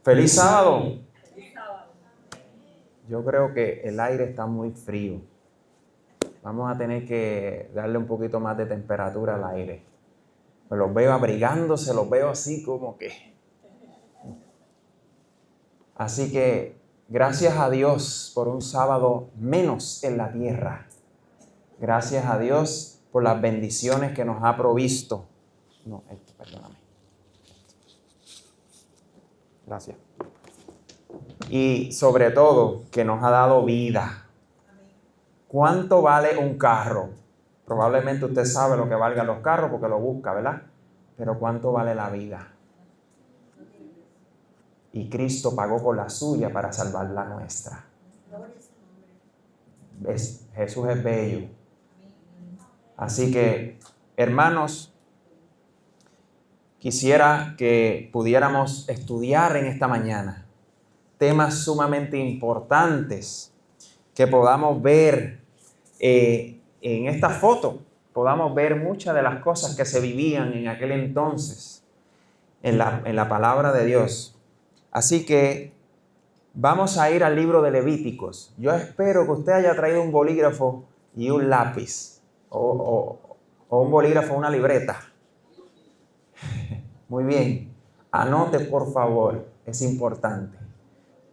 ¡Feliz sábado! Yo creo que el aire está muy frío. Vamos a tener que darle un poquito más de temperatura al aire. Me los veo abrigándose, los veo así como que... Así que gracias a Dios por un sábado menos en la tierra. Gracias a Dios por las bendiciones que nos ha provisto. No, perdóname. Gracias. Y sobre todo que nos ha dado vida. ¿Cuánto vale un carro? Probablemente usted sabe lo que valgan los carros porque lo busca, ¿verdad? Pero ¿cuánto vale la vida? Y Cristo pagó con la suya para salvar la nuestra. Jesús es bello. Así que, hermanos, quisiera que pudiéramos estudiar en esta mañana temas sumamente importantes que podamos ver en esta foto. Podamos ver muchas de las cosas que se vivían en aquel entonces en la palabra de Dios. Así que vamos a ir al libro de Levíticos. Yo espero que usted haya traído un bolígrafo y un lápiz o un bolígrafo, una libreta. Muy bien, anote por favor, es importante.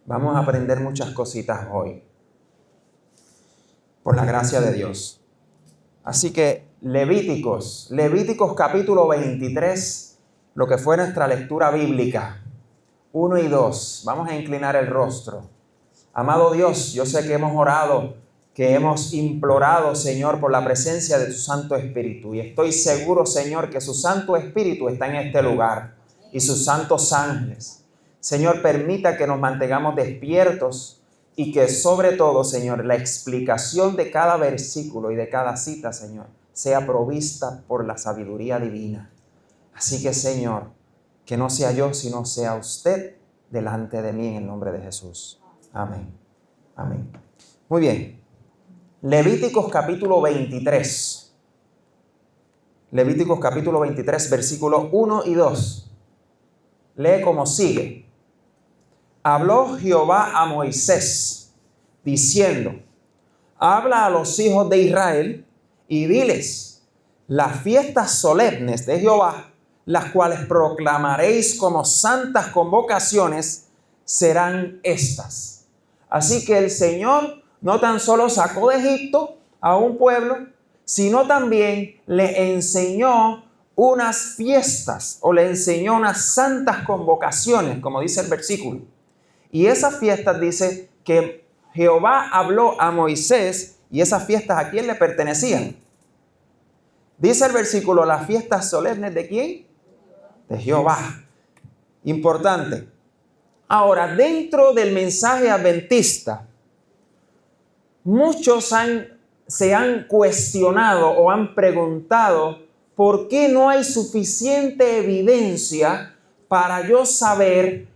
Vamos a aprender muchas cositas hoy, por la gracia de Dios. Así que Levíticos capítulo 23, lo que fue nuestra lectura bíblica, 1 y 2. Vamos a inclinar el rostro. Amado Dios, yo sé que hemos orado, que hemos implorado, Señor, por la presencia de tu Santo Espíritu. Y estoy seguro, Señor, que su Santo Espíritu está en este lugar y sus santos ángeles. Señor, permita que nos mantengamos despiertos y que sobre todo, Señor, la explicación de cada versículo y de cada cita, Señor, sea provista por la sabiduría divina. Así que, Señor, que no sea yo, sino sea usted delante de mí en el nombre de Jesús. Amén. Amén. Muy bien. Levíticos capítulo 23. Levíticos capítulo 23, versículos 1 y 2. Lee como sigue. Habló Jehová a Moisés, diciendo: habla a los hijos de Israel y diles: las fiestas solemnes de Jehová, las cuales proclamaréis como santas convocaciones, serán estas. Así que el Señor no tan solo sacó de Egipto a un pueblo, sino también le enseñó unas fiestas o le enseñó unas santas convocaciones, como dice el versículo. Y esas fiestas dice que Jehová habló a Moisés y esas fiestas ¿a quién le pertenecían? Dice el versículo, las fiestas solemnes ¿de quién? De Jehová. Importante. Ahora, dentro del mensaje adventista, muchos se han cuestionado o han preguntado por qué no hay suficiente evidencia para yo saber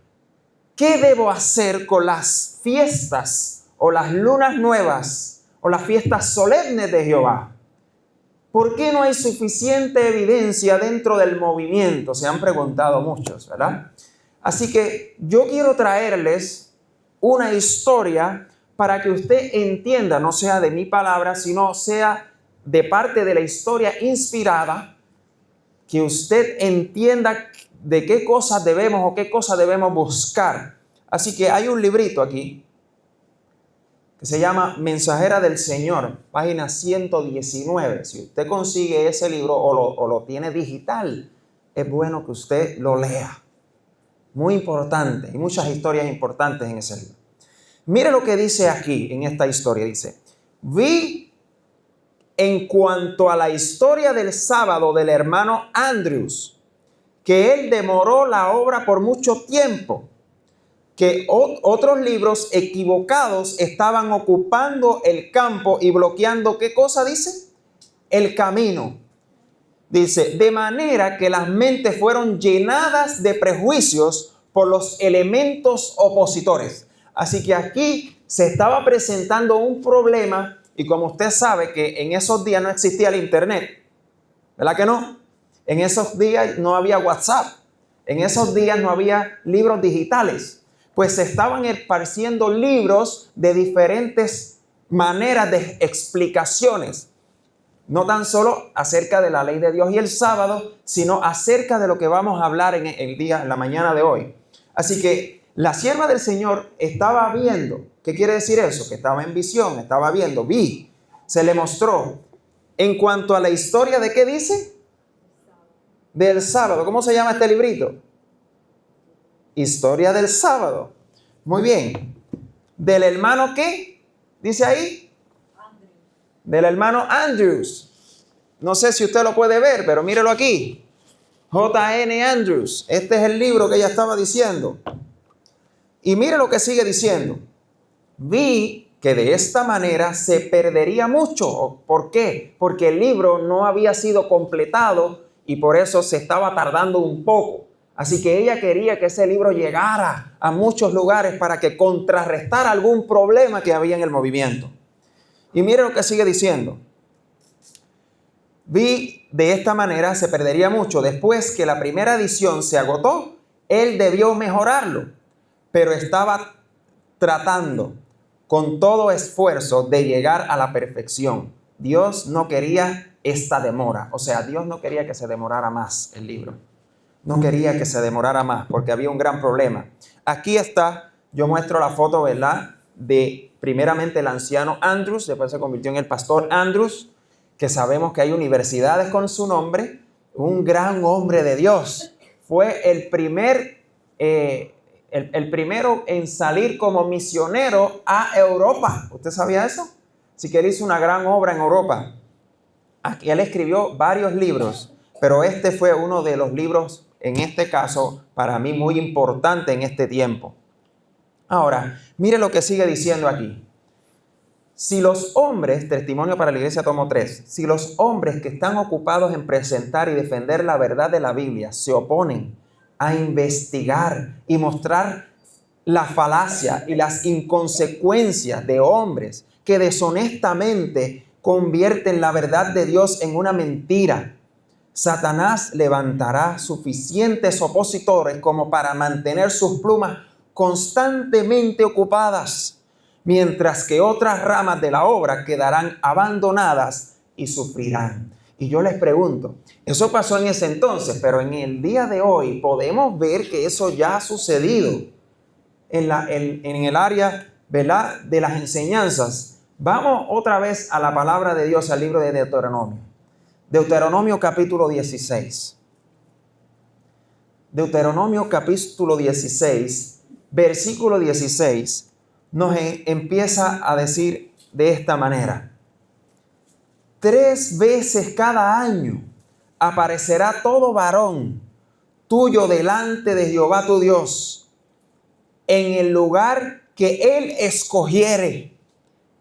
qué debo hacer con las fiestas o las lunas nuevas o las fiestas solemnes de Jehová. ¿Por qué no hay suficiente evidencia dentro del movimiento? Se han preguntado muchos, ¿verdad? Así que yo quiero traerles una historia para que usted entienda, no sea de mi palabra, sino sea de parte de la historia inspirada, que usted entienda de qué cosas debemos o qué cosas debemos buscar. Así que hay un librito aquí que se llama Mensajera del Señor, página 119. Si usted consigue ese libro o lo tiene digital, es bueno que usted lo lea. Muy importante, y muchas historias importantes en ese libro. Mire lo que dice aquí en esta historia. Dice: vi en cuanto a la historia del sábado del hermano Andrews, que él demoró la obra por mucho tiempo, que otros libros equivocados estaban ocupando el campo y bloqueando, ¿qué cosa dice? El camino. Dice, de manera que las mentes fueron llenadas de prejuicios por los elementos opositores. Así que aquí se estaba presentando un problema, y como usted sabe que en esos días no existía el internet, ¿verdad que no? En esos días no había WhatsApp, en esos días no había libros digitales. pues se estaban esparciendo libros de diferentes maneras de explicaciones. No tan solo acerca de la ley de Dios y el sábado, sino acerca de lo que vamos a hablar en la mañana de hoy. Así que la sierva del Señor estaba viendo. ¿Qué quiere decir eso? Que estaba en visión, estaba viendo, se le mostró. En cuanto a la historia de ¿qué dice? Del sábado. ¿Cómo se llama este librito? Historia del sábado. Muy bien. ¿Del hermano qué? ¿Dice ahí? Del hermano Andrews. No sé si usted lo puede ver, pero mírelo aquí. J.N. Andrews. Este es el libro que ella estaba diciendo. Y mire lo que sigue diciendo. Vi que de esta manera se perdería mucho. ¿Por qué? Porque el libro no había sido completado y por eso se estaba tardando un poco. Así que ella quería que ese libro llegara a muchos lugares para que contrarrestara algún problema que había en el movimiento. Y mire lo que sigue diciendo. Vi de esta manera se perdería mucho. Después que la primera edición se agotó, él debió mejorarlo, pero estaba tratando con todo esfuerzo de llegar a la perfección. Dios no quería esta demora. O sea, Dios no quería que se demorara más el libro. No quería que se demorara más porque había un gran problema. Aquí está, yo muestro la foto, ¿verdad? De primeramente el anciano Andrews, después se convirtió en el pastor Andrews, que sabemos que hay universidades con su nombre, un gran hombre de Dios. Fue el primero en salir como misionero a Europa. ¿Usted sabía eso? Sí que él hizo una gran obra en Europa. Aquí él escribió varios libros, pero este fue uno de los libros, en este caso, para mí muy importante en este tiempo. Ahora, mire lo que sigue diciendo aquí. Si los hombres, testimonio para la iglesia tomo 3, si los hombres que están ocupados en presentar y defender la verdad de la Biblia se oponen a investigar y mostrar la falacia y las inconsecuencias de hombres que deshonestamente convierten la verdad de Dios en una mentira, Satanás levantará suficientes opositores como para mantener sus plumas constantemente ocupadas, mientras que otras ramas de la obra quedarán abandonadas y sufrirán. Y yo les pregunto, eso pasó en ese entonces, pero en el día de hoy podemos ver que eso ya ha sucedido en el área, ¿verdad?, de las enseñanzas. Vamos otra vez a la palabra de Dios, al libro de Deuteronomio. Deuteronomio capítulo 16. Deuteronomio capítulo 16, versículo 16, nos empieza a decir de esta manera. 3 veces cada año aparecerá todo varón tuyo delante de Jehová tu Dios, en el lugar que él escogiere,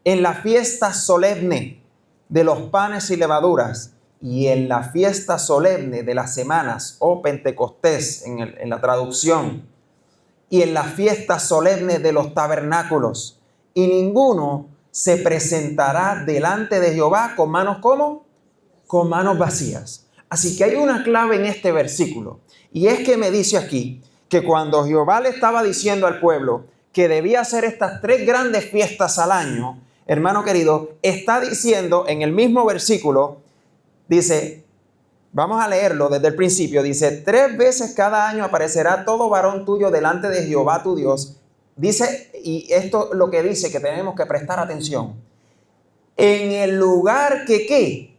en la fiesta solemne de los panes y levaduras, y en la fiesta solemne de las semanas, o Pentecostés en la traducción, y en la fiesta solemne de los tabernáculos, y ninguno se presentará delante de Jehová con manos ¿cómo? Con manos vacías. Así que hay una clave en este versículo, y es que me dice aquí que cuando Jehová le estaba diciendo al pueblo que debía hacer estas 3 grandes fiestas al año, hermano querido, está diciendo en el mismo versículo, dice, vamos a leerlo desde el principio, dice, 3 veces cada año aparecerá todo varón tuyo delante de Jehová tu Dios. Dice, y esto lo que dice que tenemos que prestar atención, en el lugar que ¿qué?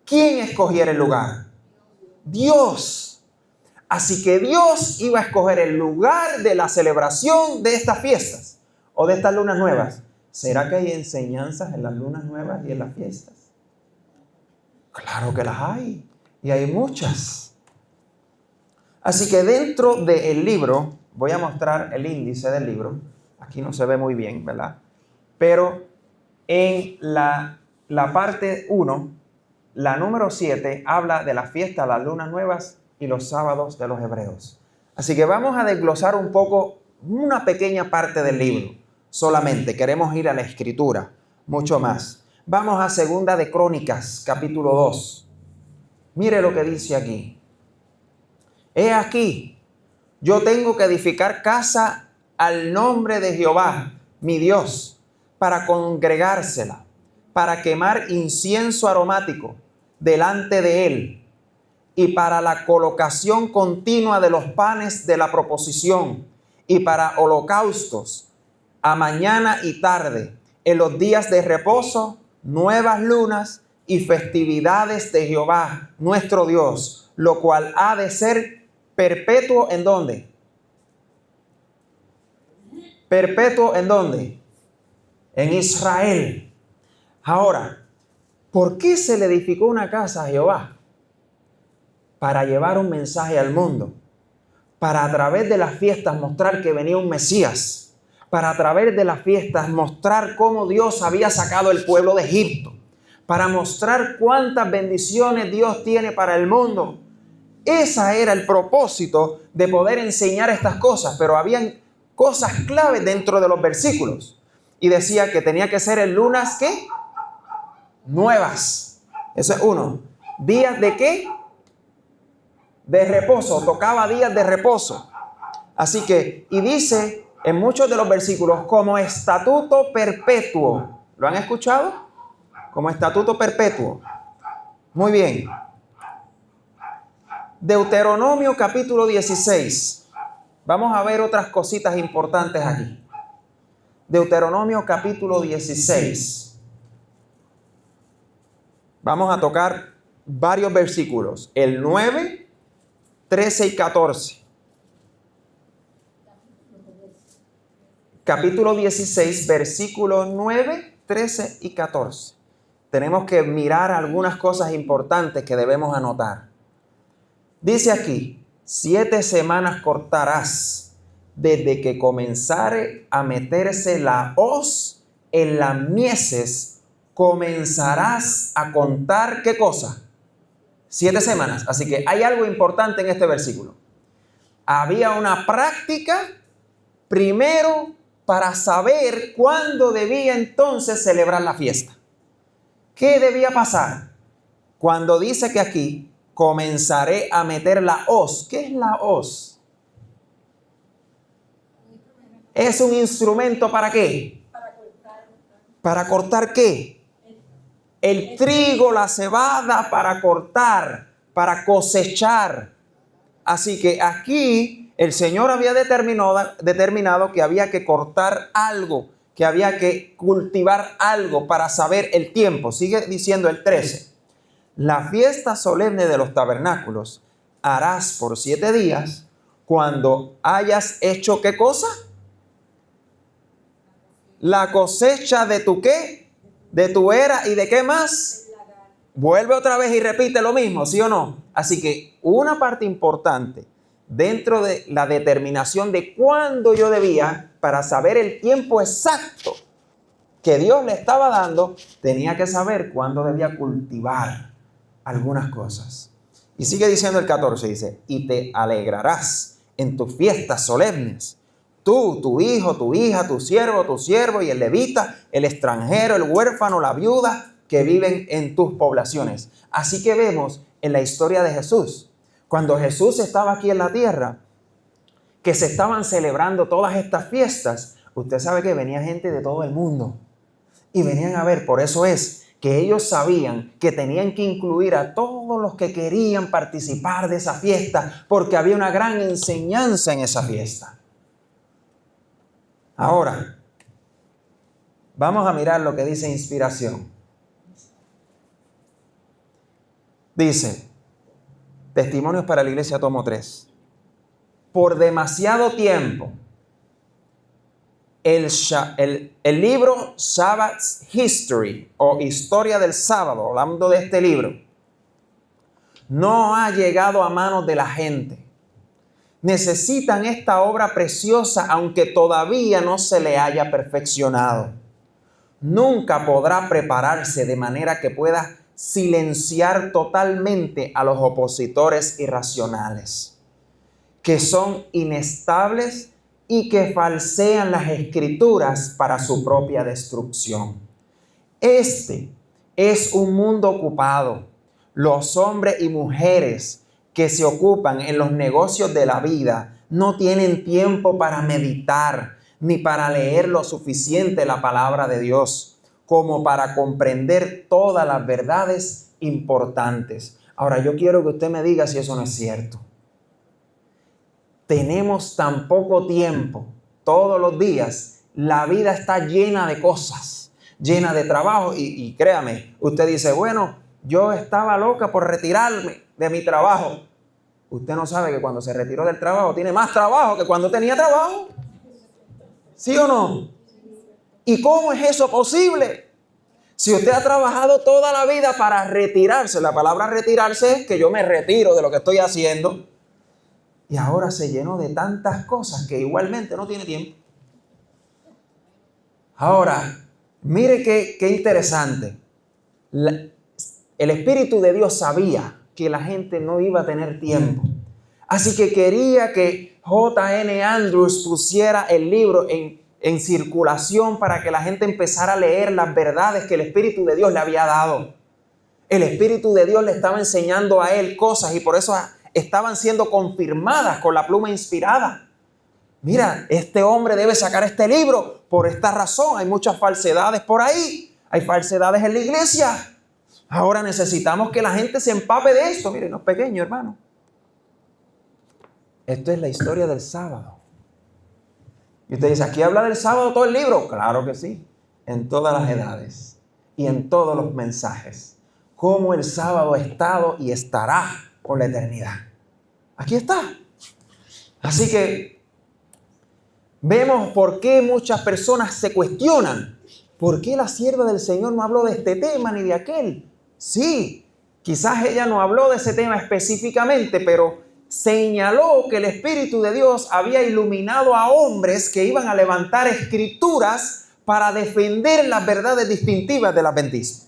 ¿Quién escogiera el lugar? Dios. Así que Dios iba a escoger el lugar de la celebración de estas fiestas o de estas lunas nuevas. ¿Será que hay enseñanzas en las lunas nuevas y en las fiestas? Claro que las hay, y hay muchas. Así que dentro del libro, voy a mostrar el índice del libro. Aquí no se ve muy bien, ¿verdad? Pero en la parte 1, la número 7, habla de la fiesta, las lunas nuevas y los sábados de los hebreos. Así que vamos a desglosar un poco, una pequeña parte del libro. Solamente queremos ir a la escritura, mucho más. Vamos a Segunda de Crónicas, capítulo 2. Mire lo que dice aquí. He aquí, Yo tengo que edificar casa al nombre de Jehová, mi Dios, para congregársela, para quemar incienso aromático delante de él y para la colocación continua de los panes de la proposición y para holocaustos a mañana y tarde, en los días de reposo, nuevas lunas y festividades de Jehová, nuestro Dios, lo cual ha de ser perpetuo. ¿En dónde? Perpetuo ¿en dónde? En Israel. Ahora, ¿por qué se le edificó una casa a Jehová? Para llevar un mensaje al mundo, para a través de las fiestas mostrar que venía un Mesías, para a través de las fiestas mostrar cómo Dios había sacado el pueblo de Egipto, para mostrar cuántas bendiciones Dios tiene para el mundo. Ese era el propósito de poder enseñar estas cosas, pero habían cosas claves dentro de los versículos. Y decía que tenía que ser en lunas, ¿qué? Nuevas. Eso es uno. ¿Días de qué? De reposo. Tocaba días de reposo. Así que, y dice en muchos de los versículos, como estatuto perpetuo. ¿Lo han escuchado? Como estatuto perpetuo. Muy bien. Deuteronomio capítulo 16. Vamos a ver otras cositas importantes aquí. Deuteronomio capítulo 16. Vamos a tocar varios versículos. El 9, 13 y 14. Capítulo 16, versículos 9, 13 y 14. Tenemos que mirar algunas cosas importantes que debemos anotar. Dice aquí, 7 semanas cortarás desde que comenzare a meterse la hoz en las mieses, comenzarás a contar, ¿qué cosa? 7 semanas. Así que hay algo importante en este versículo. Había una práctica primero para saber cuándo debía entonces celebrar la fiesta. ¿Qué debía pasar? Cuando dice que aquí comenzaré a meter la hoz. ¿Qué es la hoz? Es un instrumento ¿para qué? ¿Para cortar qué? El trigo, la cebada, para cortar, para cosechar. Así que aquí el Señor había determinado que había que cortar algo, que había que cultivar algo para saber el tiempo. Sigue diciendo el 13. La fiesta solemne de los tabernáculos harás por 7 días cuando hayas hecho ¿qué cosa? La cosecha de tu ¿qué? De tu era y de ¿qué más? Vuelve otra vez y repite lo mismo, ¿sí o no? Así que una parte importante dentro de la determinación de cuándo yo debía, para saber el tiempo exacto que Dios le estaba dando, tenía que saber cuándo debía cultivar algunas cosas. Y sigue diciendo el 14, dice, y te alegrarás en tus fiestas solemnes, tú, tu hijo, tu hija, tu siervo y el levita, el extranjero, el huérfano, la viuda, que viven en tus poblaciones. Así que vemos en la historia de Jesús, cuando Jesús estaba aquí en la tierra, que se estaban celebrando todas estas fiestas, usted sabe que venía gente de todo el mundo y venían a ver. Por eso es que ellos sabían que tenían que incluir a todos los que querían participar de esa fiesta, porque había una gran enseñanza en esa fiesta. Ahora, vamos a mirar lo que dice Inspiración. Dice, Testimonios para la Iglesia, tomo 3. Por demasiado tiempo, el libro Sabbath History o Historia del Sábado, hablando de este libro, no ha llegado a manos de la gente. Necesitan esta obra preciosa, aunque todavía no se le haya perfeccionado. Nunca podrá prepararse de manera que pueda silenciar totalmente a los opositores irracionales, que son inestables y que falsean las escrituras para su propia destrucción. Este es un mundo ocupado. Los hombres y mujeres que se ocupan en los negocios de la vida no tienen tiempo para meditar ni para leer lo suficiente la palabra de Dios como para comprender todas las verdades importantes. Ahora, yo quiero que usted me diga si eso no es cierto. Tenemos tan poco tiempo todos los días. La vida está llena de cosas, llena de trabajo. Y créame, usted dice, bueno, yo estaba loca por retirarme de mi trabajo. Usted no sabe que cuando se retiró del trabajo tiene más trabajo que cuando tenía trabajo. ¿Sí o no? ¿Y cómo es eso posible? Si usted ha trabajado toda la vida para retirarse, la palabra retirarse es que yo me retiro de lo que estoy haciendo, y ahora se llenó de tantas cosas que igualmente no tiene tiempo. Ahora, mire qué interesante. El Espíritu de Dios sabía que la gente no iba a tener tiempo. Así que quería que J.N. Andrews pusiera el libro en circulación para que la gente empezara a leer las verdades que el Espíritu de Dios le había dado. El Espíritu de Dios le estaba enseñando a él cosas y por eso estaban siendo confirmadas con la pluma inspirada. Mira, este hombre debe sacar este libro por esta razón. Hay muchas falsedades por ahí. Hay falsedades en la iglesia. Ahora necesitamos que la gente se empape de esto. Miren, no es pequeño, hermano. Esto es la historia del sábado. Y usted dice, ¿aquí habla del sábado todo el libro? Claro que sí. En todas las edades y en todos los mensajes. Cómo el sábado ha estado y estará por la eternidad. Aquí está. Así que vemos por qué muchas personas se cuestionan. ¿Por qué la sierva del Señor no habló de este tema ni de aquel? Sí, quizás ella no habló de ese tema específicamente, pero señaló que el Espíritu de Dios había iluminado a hombres que iban a levantar escrituras para defender las verdades distintivas del adventismo.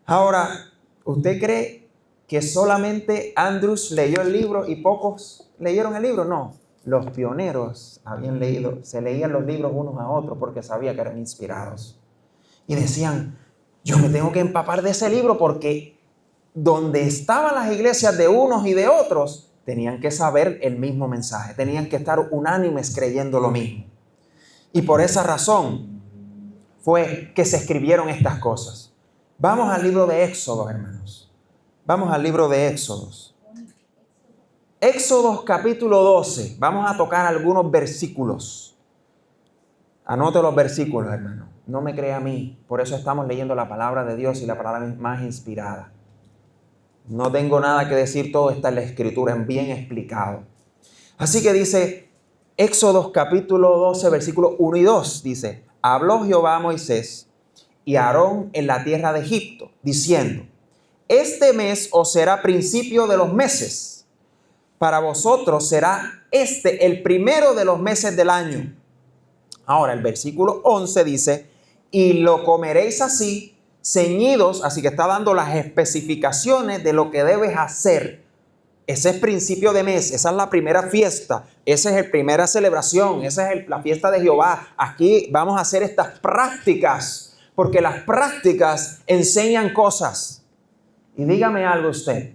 Ahora, ¿usted cree que solamente Andrews leyó el libro y pocos leyeron el libro? No, los pioneros habían leído, se leían los libros unos a otros porque sabían que eran inspirados. Y decían, yo me tengo que empapar de ese libro porque donde estaban las iglesias de unos y de otros, tenían que saber el mismo mensaje, tenían que estar unánimes creyendo lo mismo. Y por esa razón fue que se escribieron estas cosas. Vamos al libro de Éxodo, hermanos. Vamos al libro de Éxodos. Éxodos capítulo 12. Vamos a tocar algunos versículos. Anote los versículos, hermano. No me crea a mí. Por eso estamos leyendo la palabra de Dios y la palabra más inspirada. No tengo nada que decir, todo está en la Escritura, bien explicado. Así que dice, Éxodos capítulo 12, versículos 1 y 2, dice, habló Jehová a Moisés y a Aarón en la tierra de Egipto, diciendo, este mes os será principio de los meses, para vosotros será este el primero de los meses del año. Ahora el versículo 11 dice, y lo comeréis así, ceñidos, así que está dando las especificaciones de lo que debes hacer. Ese es principio de mes, esa es la primera fiesta, esa es la primera celebración, esa es la fiesta de Jehová. Aquí vamos a hacer estas prácticas, porque las prácticas enseñan cosas. Y dígame algo usted,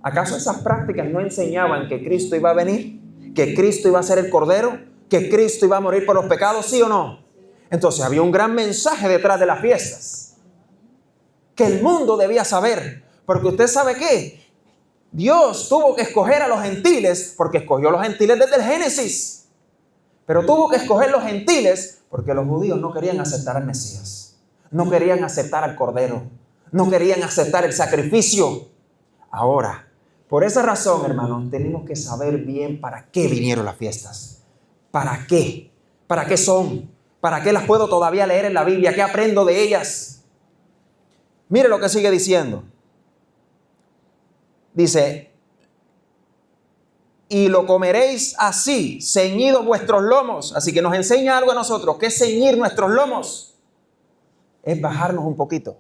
¿acaso esas prácticas no enseñaban que Cristo iba a venir? ¿Que Cristo iba a ser el Cordero? ¿Que Cristo iba a morir por los pecados? ¿Sí o no? Entonces había un gran mensaje detrás de las fiestas que el mundo debía saber, porque usted sabe qué, Dios tuvo que escoger a los gentiles, porque escogió a los gentiles desde el Génesis, pero tuvo que escoger los gentiles porque los judíos no querían aceptar al Mesías, no querían aceptar al Cordero, no querían aceptar el sacrificio. Ahora, por esa razón, hermanos, tenemos que saber bien para qué vinieron las fiestas, para qué son, para qué las puedo todavía leer en la Biblia, qué aprendo de ellas. Mire lo que sigue diciendo. Dice, y lo comeréis así, ceñidos vuestros lomos. Así que nos enseña algo a nosotros. ¿Qué es ceñir nuestros lomos? Es bajarnos un poquito,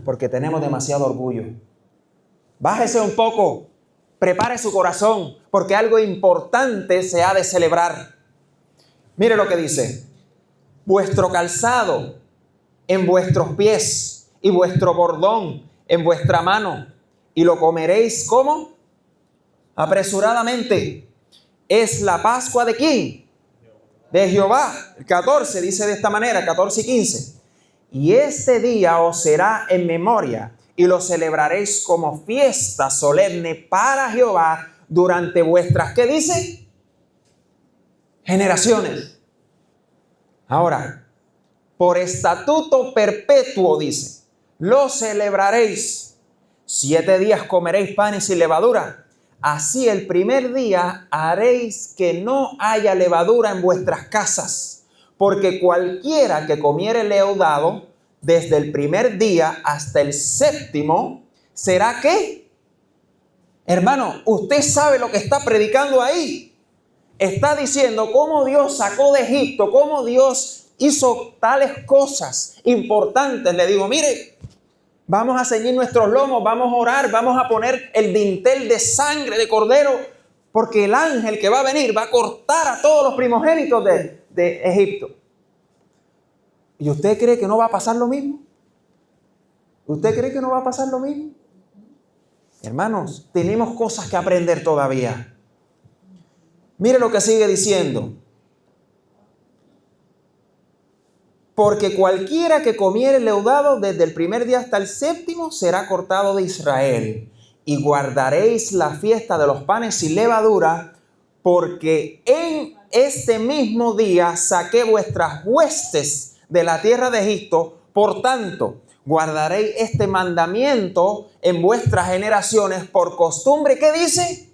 porque tenemos demasiado orgullo. Bájese un poco, prepare su corazón, porque algo importante se ha de celebrar. Mire lo que dice. Vuestro calzado en vuestros pies y vuestro bordón en vuestra mano, y lo comeréis, ¿cómo? apresuradamente. Es la Pascua ¿de quién? De Jehová. El 14 dice de esta manera, 14 y 15. Y este día os será en memoria y lo celebraréis como fiesta solemne para Jehová durante vuestras, ¿qué dice? Generaciones. Ahora, por estatuto perpetuo, dice, lo celebraréis. 7 días comeréis panes sin levadura. Así el primer día haréis que no haya levadura en vuestras casas, porque cualquiera que comiere leudado desde el primer día hasta el séptimo, ¿será qué? Hermano, usted sabe lo que está predicando ahí. Está diciendo cómo Dios sacó de Egipto, cómo Dios hizo tales cosas importantes. Le digo, mire, vamos a ceñir nuestros lomos, vamos a orar, vamos a poner el dintel de sangre de cordero, porque el ángel que va a venir va a cortar a todos los primogénitos de Egipto. ¿Y usted cree que no va a pasar lo mismo? ¿Usted cree que no va a pasar lo mismo? Hermanos, tenemos cosas que aprender todavía. Mire lo que sigue diciendo. Porque cualquiera que comiere leudado desde el primer día hasta el séptimo será cortado de Israel. Y guardaréis la fiesta de los panes sin levadura, porque en este mismo día saqué vuestras huestes de la tierra de Egipto. Por tanto, guardaréis este mandamiento en vuestras generaciones por costumbre. ¿Qué dice?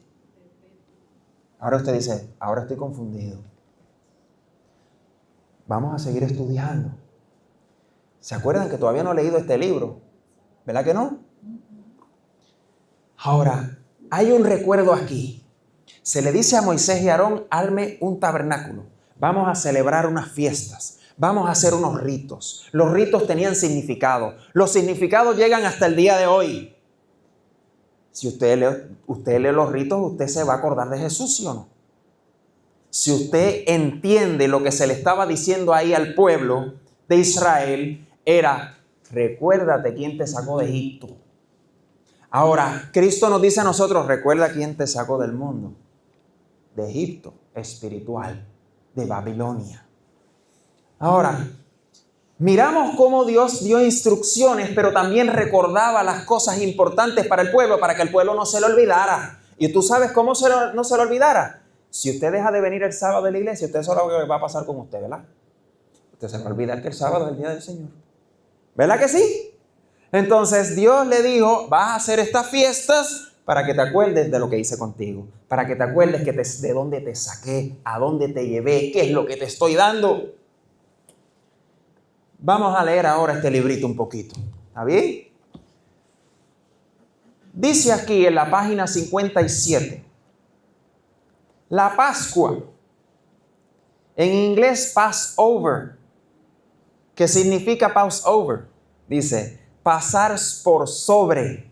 Ahora usted dice, ahora estoy confundido. Vamos a seguir estudiando. ¿Se acuerdan que todavía no he leído este libro? ¿Verdad que no? Ahora, hay un recuerdo aquí. Se le dice a Moisés y Aarón, arme un tabernáculo. Vamos a celebrar unas fiestas. Vamos a hacer unos ritos. Los ritos tenían significado. Los significados llegan hasta el día de hoy. Si usted lee los ritos, usted se va a acordar de Jesús, ¿sí o no? Si usted entiende lo que se le estaba diciendo ahí al pueblo de Israel, era, recuérdate quién te sacó de Egipto. Ahora, Cristo nos dice a nosotros, recuerda quién te sacó del mundo, de Egipto espiritual, de Babilonia. Ahora, miramos cómo Dios dio instrucciones, pero también recordaba las cosas importantes para el pueblo, para que el pueblo no se lo olvidara. ¿Y tú sabes cómo no se lo olvidara? Si usted deja de venir el sábado de la iglesia, usted sabe lo que va a pasar con usted, ¿verdad? Usted se va a olvidar que el sábado es el día del Señor. ¿Verdad que sí? Entonces Dios le dijo, vas a hacer estas fiestas para que te acuerdes de lo que hice contigo. Para que te acuerdes de dónde te saqué, a dónde te llevé, qué es lo que te estoy dando. Vamos a leer ahora este librito un poquito. ¿Está bien? Dice aquí en la página 57. La Pascua, en inglés Passover, que significa Passover, dice, pasar por sobre,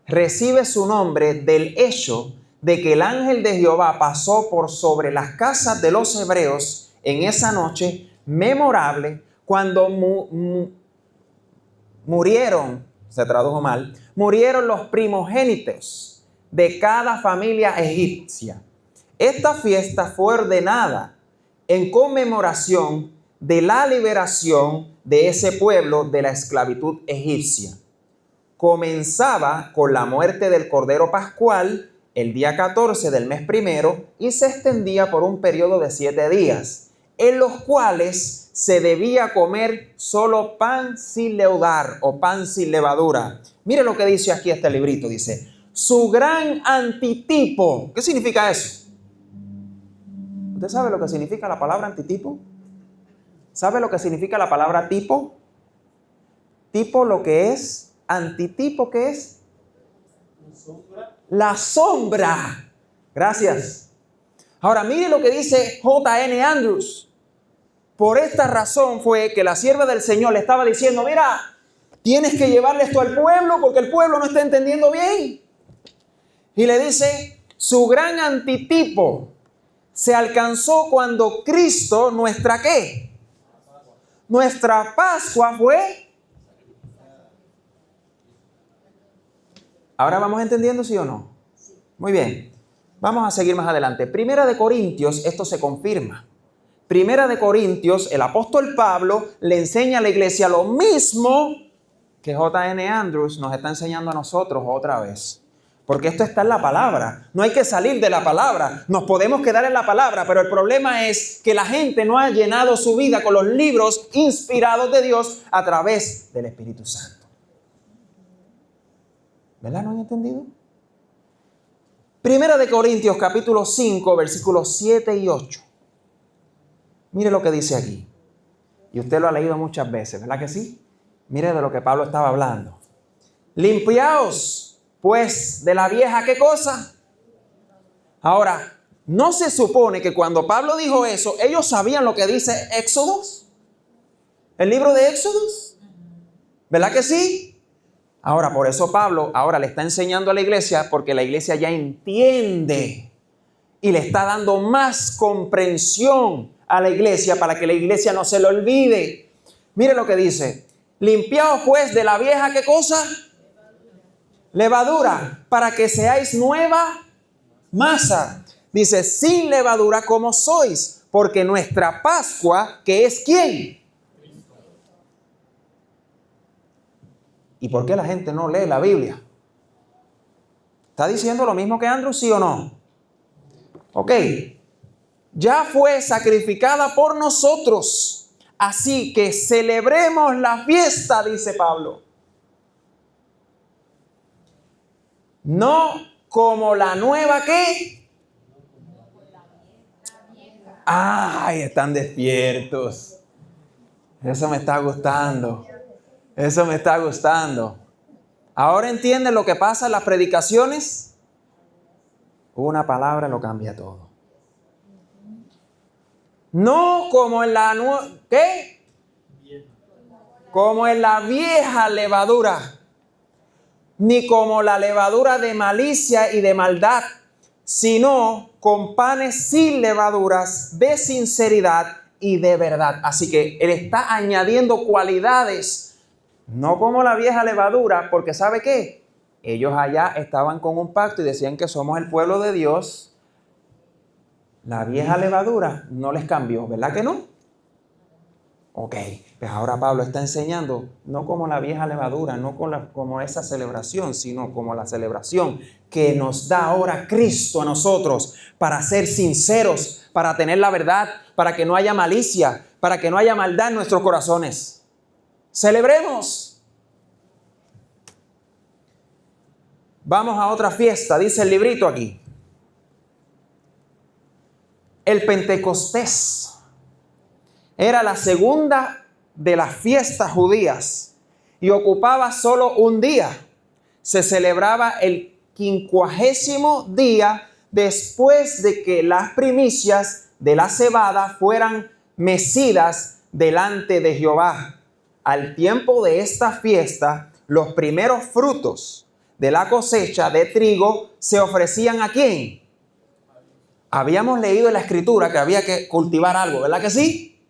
recibe su nombre del hecho de que el ángel de Jehová pasó por sobre las casas de los hebreos en esa noche memorable cuando murieron, se tradujo mal, murieron los primogénitos de cada familia egipcia. Esta fiesta fue ordenada en conmemoración de la liberación de ese pueblo de la esclavitud egipcia. Comenzaba con la muerte del Cordero Pascual el día 14 del mes primero y se extendía por un periodo de 7 días, en los cuales se debía comer solo pan sin leudar o pan sin levadura. Mire lo que dice aquí este librito, dice, su gran antitipo. ¿Qué significa eso? ¿Usted sabe lo que significa la palabra antitipo? ¿Sabe lo que significa la palabra tipo? Tipo lo que es, antitipo ¿qué es? La sombra. Gracias. Ahora mire lo que dice J.N. Andrews. Por esta razón fue que la sierva del Señor le estaba diciendo, mira, tienes que llevarle esto al pueblo porque el pueblo no está entendiendo bien. Y le dice, su gran antitipo se alcanzó cuando Cristo, ¿nuestra qué? Nuestra Pascua fue. ¿Ahora vamos entendiendo, sí o no? Muy bien. Vamos a seguir más adelante. Primera de Corintios, esto se confirma. Primera de Corintios, el apóstol Pablo le enseña a la iglesia lo mismo que J.N. Andrews nos está enseñando a nosotros otra vez. Porque esto está en la palabra. No hay que salir de la palabra. Nos podemos quedar en la palabra, pero el problema es que la gente no ha llenado su vida con los libros inspirados de Dios a través del Espíritu Santo. ¿Verdad? ¿No han entendido? Primera de Corintios, capítulo 5, versículos 7 y 8. Mire lo que dice aquí. Y usted lo ha leído muchas veces, ¿verdad que sí? Mire de lo que Pablo estaba hablando. Limpiaos, pues, de la vieja, ¿qué cosa? Ahora, ¿no se supone que cuando Pablo dijo eso, ellos sabían lo que dice Éxodos? ¿El libro de Éxodos? ¿Verdad que sí? Ahora, por eso Pablo ahora le está enseñando a la iglesia, porque la iglesia ya entiende y le está dando más comprensión a la iglesia para que la iglesia no se lo olvide. Mire lo que dice. Limpiaos pues de la vieja, ¿qué cosa? Levadura, para que seáis nueva masa. Dice, sin levadura como sois, porque nuestra Pascua, que es ¿quién? ¿Y por qué la gente no lee la Biblia? ¿Está diciendo lo mismo que Andrew, sí o no? Ok. Ya fue sacrificada por nosotros. Así que celebremos la fiesta, dice Pablo. No como la nueva ¿qué? ¡Ay! Están despiertos. Eso me está gustando. Eso me está gustando. ¿Ahora entienden lo que pasa en las predicaciones? Una palabra lo cambia todo. No como en la ¿qué? Como en la vieja levadura, ni como la levadura de malicia y de maldad, sino con panes sin levaduras, de sinceridad y de verdad. Así que él está añadiendo cualidades, no como la vieja levadura, porque ¿sabe qué? Ellos allá estaban con un pacto y decían que somos el pueblo de Dios. La vieja levadura no les cambió, ¿verdad que no? Ok, pues ahora Pablo está enseñando, no como la vieja levadura, no como esa celebración, sino como la celebración que nos da ahora Cristo a nosotros para ser sinceros, para tener la verdad, para que no haya malicia, para que no haya maldad en nuestros corazones. Celebremos. Vamos a otra fiesta, dice el librito aquí. El Pentecostés era la segunda de las fiestas judías y ocupaba solo un día. Se celebraba el 50º día después de que las primicias de la cebada fueran mecidas delante de Jehová. Al tiempo de esta fiesta, los primeros frutos de la cosecha de trigo se ofrecían ¿a quién? Habíamos leído en la escritura que había que cultivar algo, ¿verdad que sí?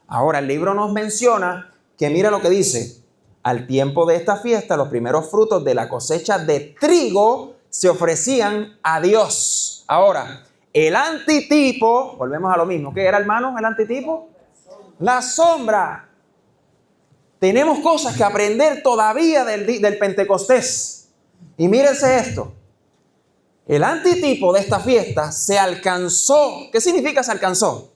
Ahora el libro nos menciona que mira lo que dice. Al tiempo de esta fiesta, los primeros frutos de la cosecha de trigo se ofrecían a Dios. Ahora, el antitipo, volvemos a lo mismo. ¿Qué era, hermanos, el antitipo? La sombra. Tenemos cosas que aprender todavía del Pentecostés. Y mírense esto. El antitipo de esta fiesta se alcanzó. ¿Qué significa se alcanzó?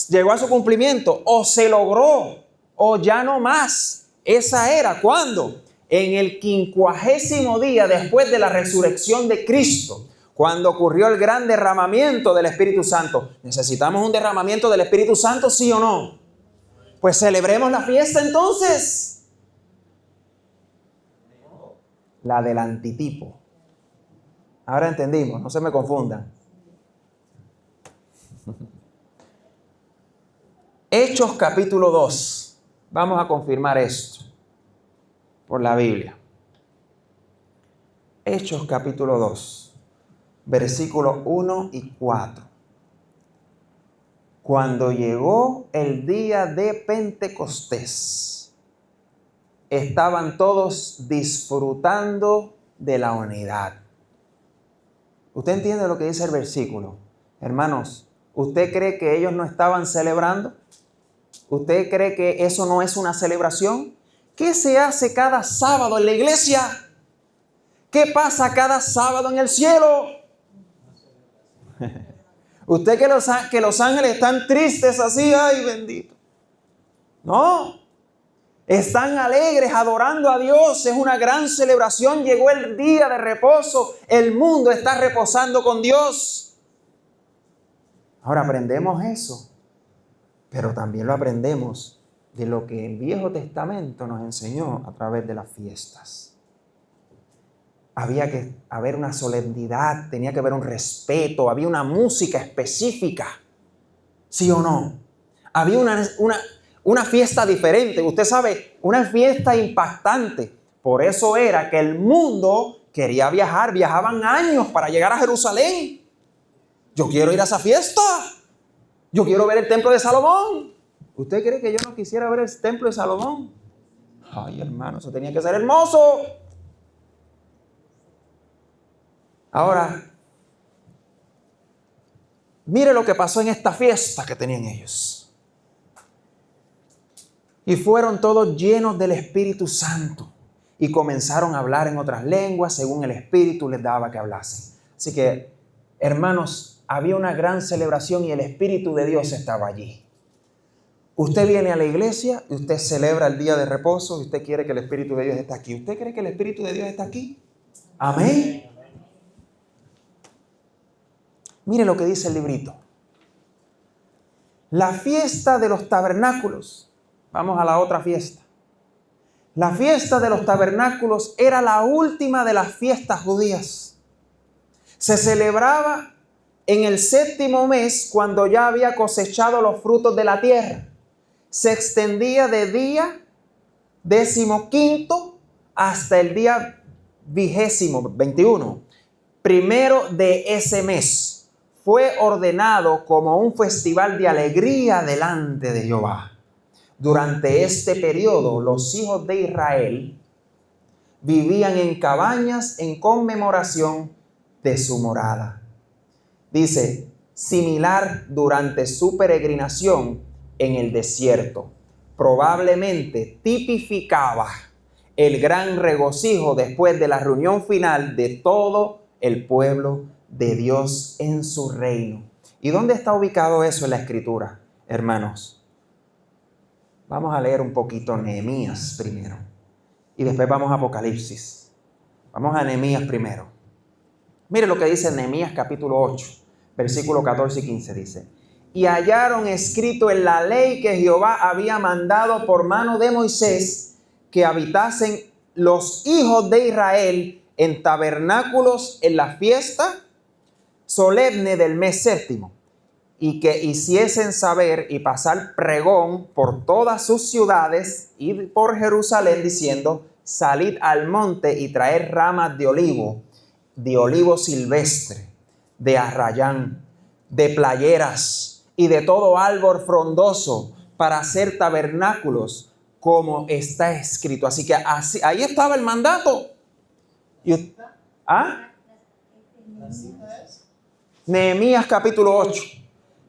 Llegó a su cumplimiento o se logró o ya no más. Esa era ¿cuándo? En el 50º día después de la resurrección de Cristo, cuando ocurrió el gran derramamiento del Espíritu Santo. ¿Necesitamos un derramamiento del Espíritu Santo, sí o no? Pues celebremos la fiesta entonces. La del antitipo. Ahora entendimos, no se me confundan. Hechos capítulo 2. Vamos a confirmar esto por la Biblia. Hechos capítulo 2, versículos 1 y 4. Cuando llegó el día de Pentecostés, estaban todos disfrutando de la unidad. ¿Usted entiende lo que dice el versículo? Hermanos, ¿usted cree que ellos no estaban celebrando? ¿Usted cree que eso no es una celebración? ¿Qué se hace cada sábado en la iglesia? ¿Qué pasa cada sábado en el cielo? ¿Usted que los ángeles están tristes así? ¡Ay, bendito! No. Están alegres adorando a Dios. Es una gran celebración. Llegó el día de reposo. El mundo está reposando con Dios. Ahora aprendemos eso. Pero también lo aprendemos de lo que el Viejo Testamento nos enseñó a través de las fiestas. Había que haber una solemnidad, tenía que haber un respeto, había una música específica. ¿Sí o no? Había una fiesta diferente, usted sabe, una fiesta impactante. Por eso era que el mundo quería viajar, viajaban años para llegar a Jerusalén. Yo quiero ir a esa fiesta. Yo quiero ver el templo de Salomón. ¿Usted cree que yo no quisiera ver el templo de Salomón? Ay, hermano, eso tenía que ser hermoso. Ahora, mire lo que pasó en esta fiesta que tenían ellos. Y fueron todos llenos del Espíritu Santo y comenzaron a hablar en otras lenguas según el Espíritu les daba que hablasen. Así que, hermanos, había una gran celebración y el Espíritu de Dios estaba allí. Usted viene a la iglesia y usted celebra el día de reposo y usted quiere que el Espíritu de Dios esté aquí. ¿Usted cree que el Espíritu de Dios está aquí? Amén. Mire lo que dice el librito. La fiesta de los tabernáculos. Vamos a la otra fiesta. La fiesta de los tabernáculos era la última de las fiestas judías. Se celebraba en el 7º mes cuando ya había cosechado los frutos de la tierra. Se extendía de día 15º hasta el día 21, primero de ese mes. Fue ordenado como un festival de alegría delante de Jehová. Durante este periodo, los hijos de Israel vivían en cabañas en conmemoración de su morada. Dice, similar durante su peregrinación en el desierto. Probablemente tipificaba el gran regocijo después de la reunión final de todo el pueblo de Dios en su reino. ¿Y dónde está ubicado eso en la Escritura, hermanos? Vamos a leer un poquito Nehemías primero y después vamos a Apocalipsis. Vamos a Nehemías primero. Mire lo que dice Nehemías capítulo 8, versículo 14 y 15 dice: y hallaron escrito en la ley que Jehová había mandado por mano de Moisés que habitasen los hijos de Israel en tabernáculos en la fiesta solemne del mes 7º, y que hiciesen saber y pasar pregón por todas sus ciudades y por Jerusalén, diciendo: salid al monte y traed ramas de olivo silvestre, de arrayán, de playeras y de todo árbol frondoso para hacer tabernáculos, como está escrito. Así que ahí estaba el mandato. Nehemías capítulo 8.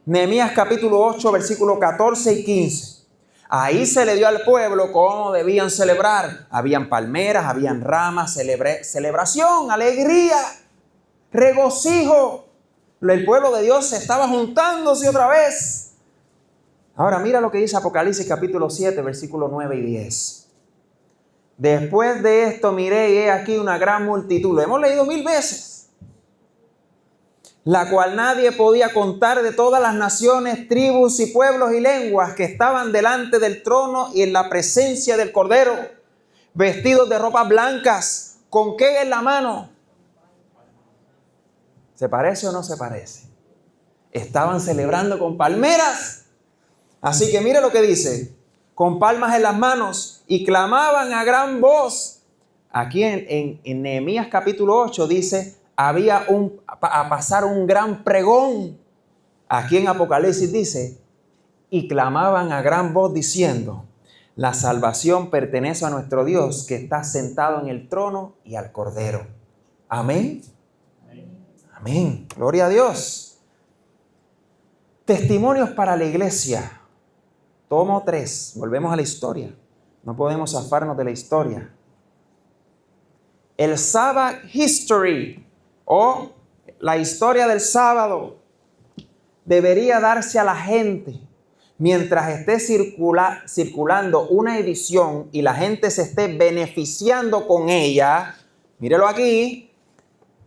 Nehemías capítulo 8, versículo 14 y 15. Ahí se le dio al pueblo cómo debían celebrar. Habían palmeras, habían ramas, celebración, alegría, regocijo. El pueblo de Dios se estaba juntándose otra vez. Ahora mira lo que dice Apocalipsis capítulo 7, versículo 9 y 10. Después de esto miré y he aquí una gran multitud. Lo hemos leído 1000 veces. La cual nadie podía contar, de todas las naciones, tribus y pueblos y lenguas que estaban delante del trono y en la presencia del Cordero, vestidos de ropas blancas, ¿con qué en la mano? ¿Se parece o no se parece? Estaban celebrando con palmeras. Así que mire lo que dice: con palmas en las manos, y clamaban a gran voz. Aquí en Nehemías capítulo 8 dice: había a pasar un gran pregón. Aquí en Apocalipsis dice: y clamaban a gran voz diciendo: la salvación pertenece a nuestro Dios que está sentado en el trono y al Cordero. Amén. Amén. Gloria a Dios. Testimonios para la iglesia. Tomo 3. Volvemos a la historia. No podemos zafarnos de la historia. El Sabbath History, o la historia del sábado, debería darse a la gente mientras esté circulando una edición y la gente se esté beneficiando con ella. Mírelo aquí.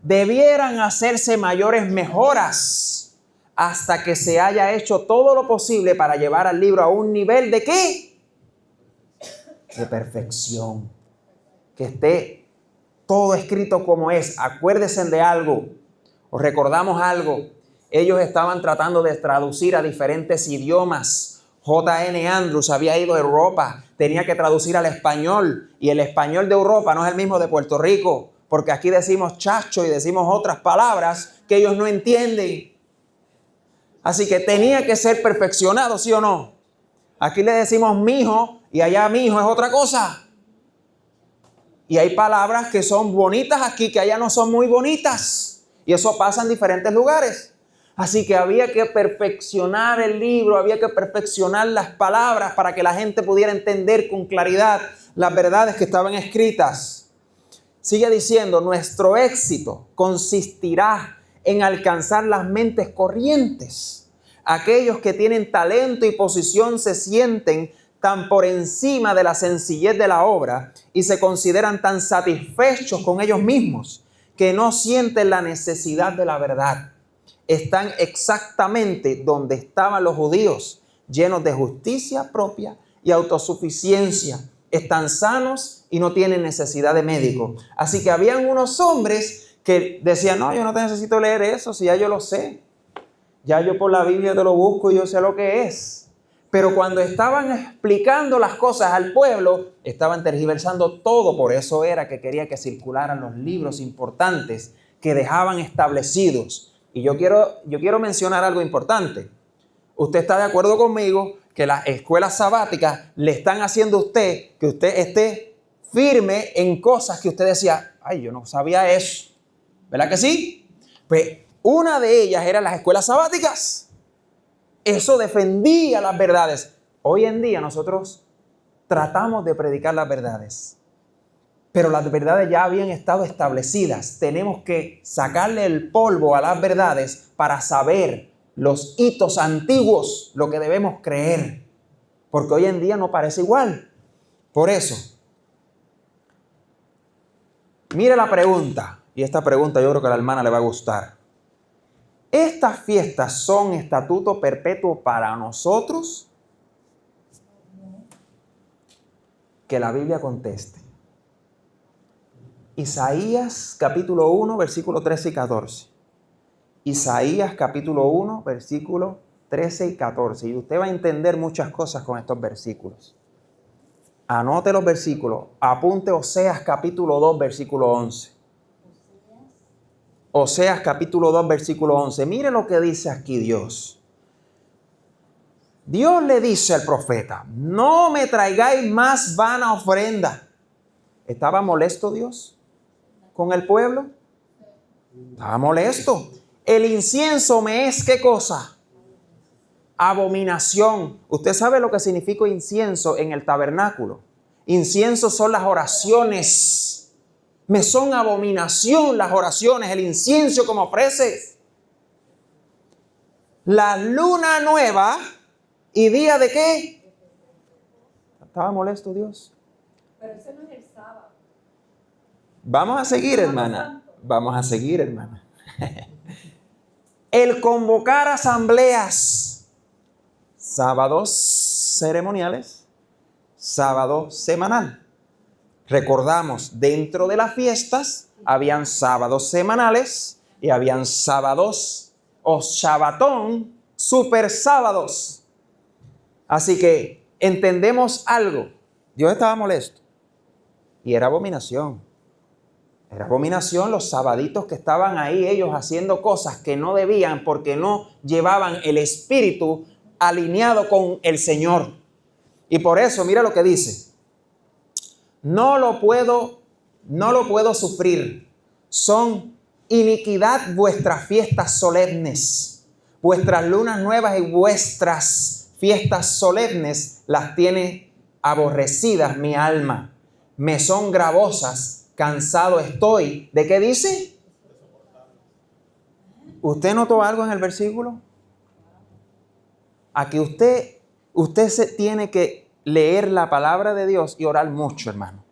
Debieran hacerse mayores mejoras hasta que se haya hecho todo lo posible para llevar al libro a un nivel de ¿qué? De perfección. Que esté todo escrito como es. Acuérdense de algo. Os recordamos algo. Ellos estaban tratando de traducir a diferentes idiomas. J.N. Andrews había ido a Europa. Tenía que traducir al español. Y el español de Europa no es el mismo de Puerto Rico. Porque aquí decimos chacho y decimos otras palabras que ellos no entienden. Así que tenía que ser perfeccionado, ¿sí o no? Aquí le decimos mijo y allá mijo es otra cosa. Y hay palabras que son bonitas aquí que allá no son muy bonitas. Y eso pasa en diferentes lugares. Así que había que perfeccionar el libro, había que perfeccionar las palabras para que la gente pudiera entender con claridad las verdades que estaban escritas. Sigue diciendo, nuestro éxito consistirá en alcanzar las mentes corrientes. Aquellos que tienen talento y posición se sienten tan por encima de la sencillez de la obra y se consideran tan satisfechos con ellos mismos que no sienten la necesidad de la verdad. Están exactamente donde estaban los judíos, llenos de justicia propia y autosuficiencia. Están sanos y no tienen necesidad de médico. Así que habían unos hombres que decían, no, yo no te necesito leer eso, si ya yo lo sé. Ya yo por la Biblia te lo busco y yo sé lo que es. Pero cuando estaban explicando las cosas al pueblo, estaban tergiversando todo. Por eso era que quería que circularan los libros importantes que dejaban establecidos. Y yo quiero mencionar algo importante. ¿Usted está de acuerdo conmigo que las escuelas sabáticas le están haciendo a usted que usted esté firme en cosas que usted decía, ay, yo no sabía eso? ¿Verdad que sí? Pues una de ellas eran las escuelas sabáticas. Eso defendía las verdades. Hoy en día nosotros tratamos de predicar las verdades, pero las verdades ya habían estado establecidas. Tenemos que sacarle el polvo a las verdades para saber los hitos antiguos, lo que debemos creer, porque hoy en día no parece igual. Por eso, mire la pregunta, y esta pregunta yo creo que a la hermana le va a gustar. ¿Estas fiestas son estatuto perpetuo para nosotros? Que la Biblia conteste. Isaías capítulo 1, versículos 13 y 14. Isaías capítulo 1, versículos 13 y 14. Y usted va a entender muchas cosas con estos versículos. Anote los versículos. Apunte Oseas capítulo 2, versículo 11. Oseas capítulo 2, versículo 11. Mire lo que dice aquí Dios. Dios le dice al profeta, no me traigáis más vana ofrenda. ¿Estaba molesto Dios con el pueblo? Estaba molesto. El incienso me es, ¿qué cosa? Abominación. ¿Usted sabe lo que significa incienso en el tabernáculo? Incienso son las oraciones. Me son abominación las oraciones, el incienso como ofreces. La luna nueva y día de qué? ¿Estaba molesto Dios? Pero ese no es el sábado. Vamos a seguir, hermana. Vamos a seguir, hermana. El convocar asambleas, sábados ceremoniales, sábado semanal. Recordamos, dentro de las fiestas habían sábados semanales y habían sábados o shabatón, super sábados. Así que entendemos algo. Dios estaba molesto y era abominación. Era abominación los sabaditos que estaban ahí ellos haciendo cosas que no debían porque no llevaban el espíritu alineado con el Señor. Y por eso, mira lo que dice. No lo puedo sufrir. Son iniquidad vuestras fiestas solemnes, vuestras lunas nuevas y vuestras fiestas solemnes las tiene aborrecidas mi alma. Me son gravosas, cansado estoy. ¿De qué dice? ¿Usted notó algo en el versículo? Aquí usted se tiene que leer la palabra de Dios y orar mucho, hermano.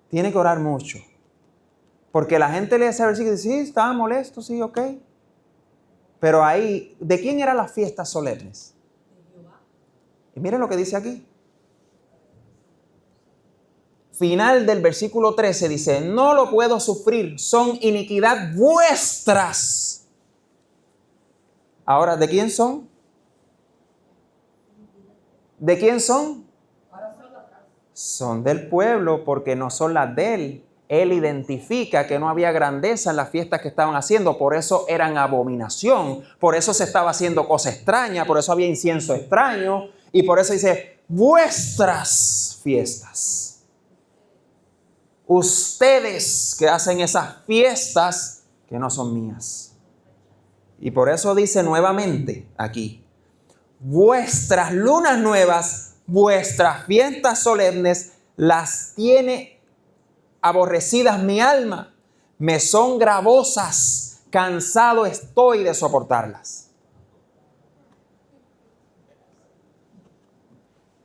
Tiene que orar mucho. Porque la gente lee ese versículo y dice, sí, estaba molesto, sí, ok. Pero ahí, ¿de quién eran las fiestas solemnes? Y miren lo que dice aquí. Final del versículo 13 dice, no lo puedo sufrir, son iniquidad vuestras. Ahora, ¿de quién son? ¿De quién son? Son del pueblo porque no son las de él. Él identifica que no había grandeza en las fiestas que estaban haciendo, por eso eran abominación, por eso se estaba haciendo cosa extraña, por eso había incienso extraño y por eso dice, vuestras fiestas. Ustedes que hacen esas fiestas que no son mías. Y por eso dice nuevamente aquí, vuestras lunas nuevas, vuestras fiestas solemnes, las tiene aborrecidas mi alma, me son gravosas, cansado estoy de soportarlas.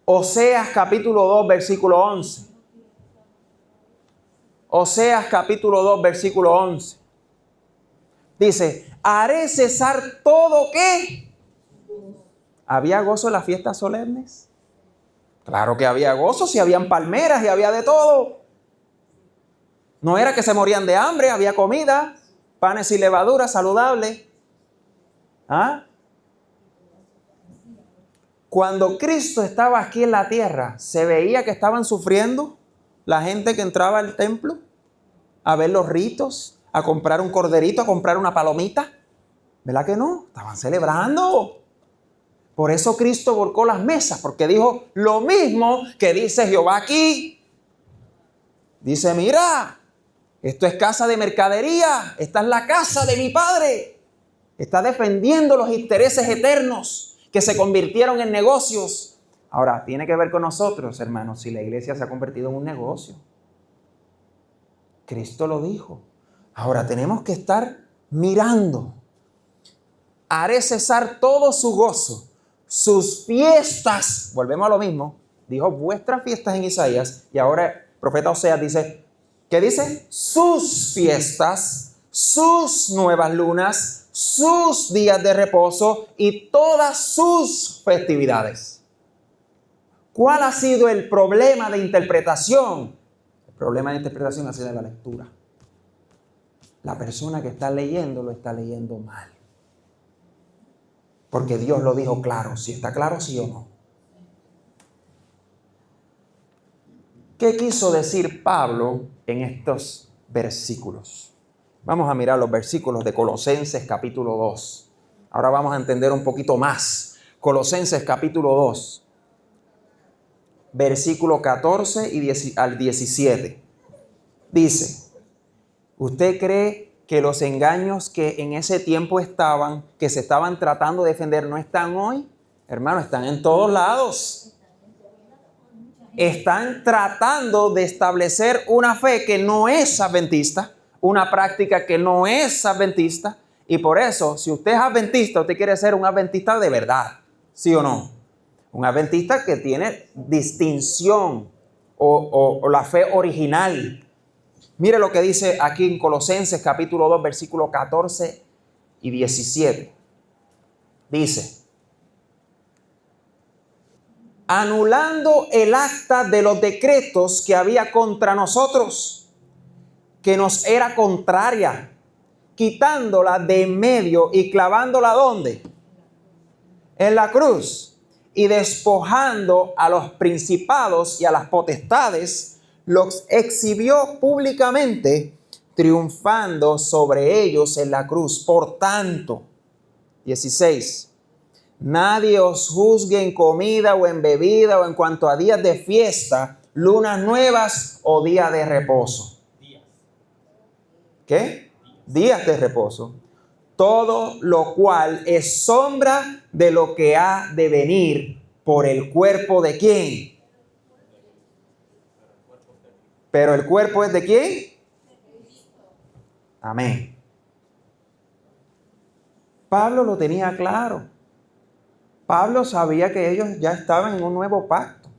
Oseas capítulo 2, versículo 11. Oseas capítulo 2, versículo 11. Dice, haré cesar todo ¿qué? ¿Había gozo en las fiestas solemnes? Claro que había gozo, si habían palmeras y había de todo. No era que se morían de hambre, había comida, panes y levadura saludable. ¿Ah? Cuando Cristo estaba aquí en la tierra, ¿se veía que estaban sufriendo la gente que entraba al templo a ver los ritos, a comprar un corderito, a comprar una palomita? ¿Verdad que no? Estaban celebrando. Por eso Cristo volcó las mesas, porque dijo lo mismo que dice Jehová aquí. Dice, mira, esto es casa de mercadería, esta es la casa de mi Padre. Está defendiendo los intereses eternos que se convirtieron en negocios. Ahora, tiene que ver con nosotros, hermanos, si la iglesia se ha convertido en un negocio. Cristo lo dijo. Ahora, tenemos que estar mirando. Haré cesar todo su gozo, sus fiestas. Volvemos a lo mismo. Dijo vuestras fiestas en Isaías. Y ahora el profeta Oseas dice, ¿qué dice? Sus fiestas, sus nuevas lunas, sus días de reposo y todas sus festividades. ¿Cuál ha sido el problema de interpretación? El problema de interpretación ha sido la lectura. La persona que está leyendo lo está leyendo mal. Porque Dios lo dijo claro. Si está claro, sí o no. ¿Qué quiso decir Pablo en estos versículos? Vamos a mirar los versículos de Colosenses capítulo 2. Ahora vamos a entender un poquito más. Colosenses capítulo 2, versículo 14 al 17. Dice, ¿usted cree que los engaños que en ese tiempo estaban, que se estaban tratando de defender, no están hoy? Hermano, están en todos lados. Están tratando de establecer una fe que no es adventista, una práctica que no es adventista. Y por eso, si usted es adventista, usted quiere ser un adventista de verdad, ¿sí o no? Un adventista que tiene distinción o la fe original. Mire lo que dice aquí en Colosenses capítulo 2, versículos 14 y 17. Dice, anulando el acta de los decretos que había contra nosotros, que nos era contraria, quitándola de en medio y clavándola ¿dónde? En la cruz. Y despojando a los principados y a las potestades, los exhibió públicamente, triunfando sobre ellos en la cruz. Por tanto, 16, nadie os juzgue en comida o en bebida o en cuanto a días de fiesta, lunas nuevas o día de reposo. ¿Qué? días de reposo, todo lo cual es sombra de lo que ha de venir por el cuerpo de quién. Pero el cuerpo es de quién. Amén. Pablo lo tenía claro. Pablo sabía que ellos ya estaban en un nuevo pacto.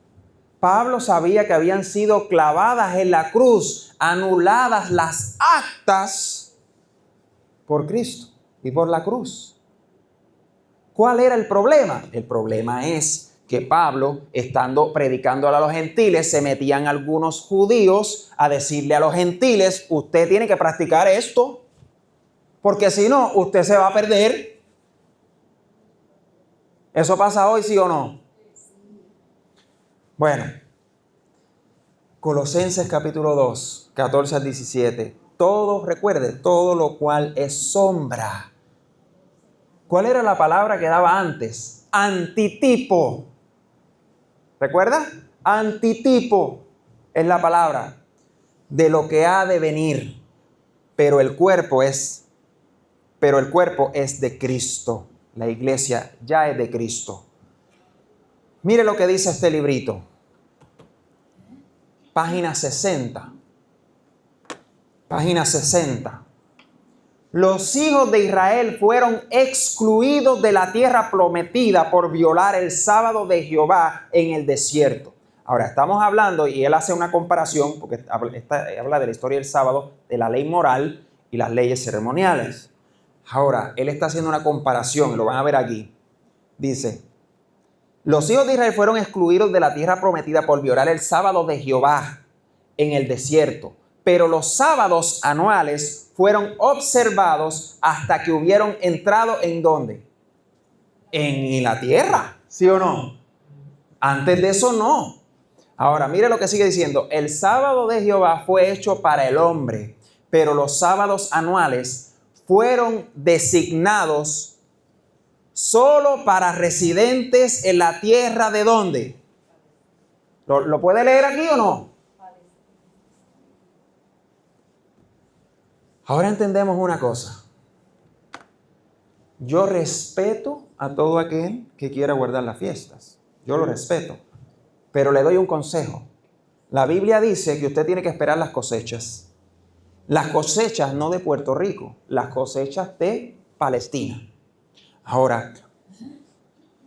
Pablo sabía que habían sido clavadas en la cruz, anuladas las actas por Cristo y por la cruz. ¿Cuál era el problema? El problema es que Pablo, estando predicando a los gentiles, se metían algunos judíos a decirle a los gentiles: usted tiene que practicar esto, porque si no, usted se va a perder. ¿Eso pasa hoy, sí o no? Bueno, Colosenses capítulo 2, 14 al 17. Todo, recuerde, todo lo cual es sombra. ¿Cuál era la palabra que daba antes? Antitipo. ¿Recuerda? Antitipo es la palabra de lo que ha de venir. Pero el cuerpo es de Cristo. La iglesia ya es de Cristo. Mire lo que dice este librito. Página 60. Página 60. Los hijos de Israel fueron excluidos de la tierra prometida por violar el sábado de Jehová en el desierto. Ahora, estamos hablando, y él hace una comparación, porque habla de la historia del sábado, de la ley moral y las leyes ceremoniales. Ahora, él está haciendo una comparación, lo van a ver aquí. Dice: los hijos de Israel fueron excluidos de la tierra prometida por violar el sábado de Jehová en el desierto. Pero los sábados anuales fueron observados hasta que hubieron entrado ¿en dónde? En la tierra, ¿sí o no? Antes de eso no. Ahora, mire lo que sigue diciendo. El sábado de Jehová fue hecho para el hombre, pero los sábados anuales fueron designados solo para residentes en la tierra ¿de dónde? ¿Lo puede leer aquí o no? Ahora entendemos una cosa. Yo respeto a todo aquel que quiera guardar las fiestas. Yo lo respeto. Pero le doy un consejo. La Biblia dice que usted tiene que esperar las cosechas. Las cosechas no de Puerto Rico, las cosechas de Palestina. Ahora,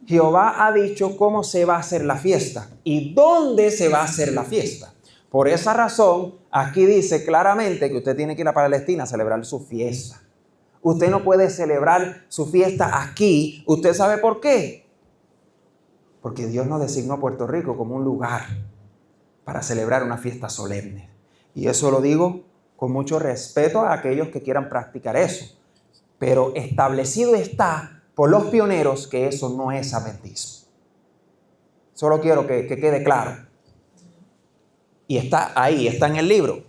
Jehová ha dicho cómo se va a hacer la fiesta y dónde se va a hacer la fiesta. Por esa razón, aquí dice claramente que usted tiene que ir a Palestina a celebrar su fiesta. Usted no puede celebrar su fiesta aquí. ¿Usted sabe por qué? Porque Dios nos designó a Puerto Rico como un lugar para celebrar una fiesta solemne. Y eso lo digo con mucho respeto a aquellos que quieran practicar eso. Pero establecido está por los pioneros que eso no es adventismo. Solo quiero que quede claro. Y está ahí, está en el libro.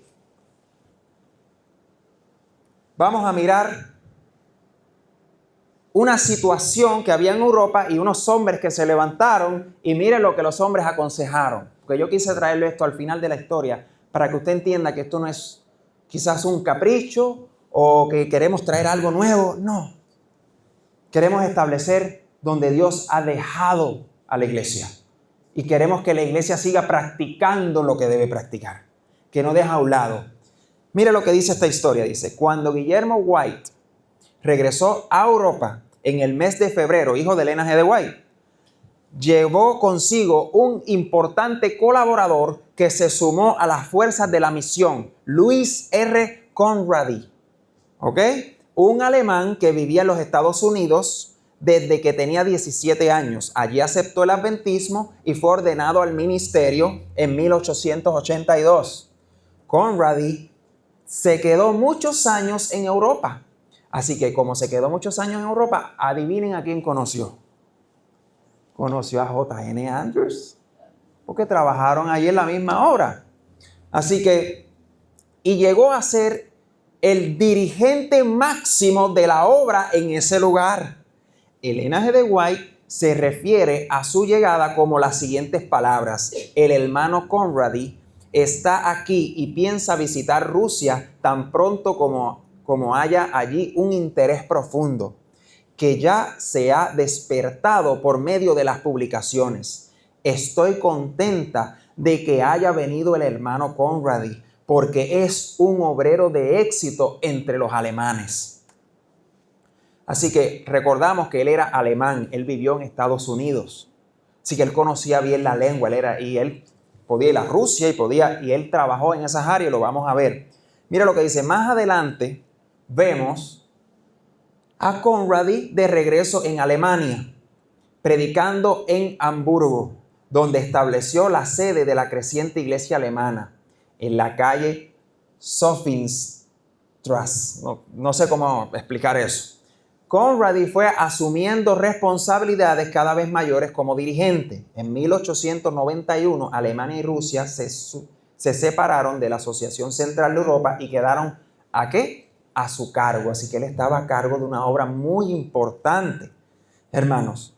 Vamos a mirar una situación que había en Europa y unos hombres que se levantaron y miren lo que los hombres aconsejaron. Porque yo quise traerle esto al final de la historia para que usted entienda que esto no es quizás un capricho o que queremos traer algo nuevo. No. Queremos establecer donde Dios ha dejado a la iglesia. Y queremos que la iglesia siga practicando lo que debe practicar. Que no deja a un lado. Mire lo que dice esta historia. Dice: cuando Guillermo White regresó a Europa en el mes de febrero, hijo de Elena G. de White, llevó consigo un importante colaborador que se sumó a las fuerzas de la misión, Louis R. Conradi. ¿Ok? Un alemán que vivía en los Estados Unidos desde que tenía 17 años. Allí aceptó el adventismo y fue ordenado al ministerio en 1882. Conradi se quedó muchos años en Europa. Así que como se quedó muchos años en Europa, adivinen a quién conoció. Conoció a J.N. Andrews, porque trabajaron allí en la misma obra. Así que, y llegó a ser el dirigente máximo de la obra en ese lugar. Elena G. de White se refiere a su llegada como las siguientes palabras: el hermano Conradi está aquí y piensa visitar Rusia tan pronto como como haya allí un interés profundo que ya se ha despertado por medio de las publicaciones. Estoy contenta de que haya venido el hermano Conradi, porque es un obrero de éxito entre los alemanes. Así que recordamos que él era alemán, él vivió en Estados Unidos. Así que él conocía bien la lengua, él podía ir a Rusia y él trabajó en esas áreas, lo vamos a ver. Mira lo que dice, más adelante vemos a Conradi de regreso en Alemania, predicando en Hamburgo, donde estableció la sede de la creciente iglesia alemana, en la calle Sofienstrasse. No sé cómo explicar eso. Conradi fue asumiendo responsabilidades cada vez mayores como dirigente. En 1891, Alemania y Rusia se separaron de la Asociación Central de Europa y quedaron ¿a qué? A su cargo. Así que él estaba a cargo de una obra muy importante. Hermanos,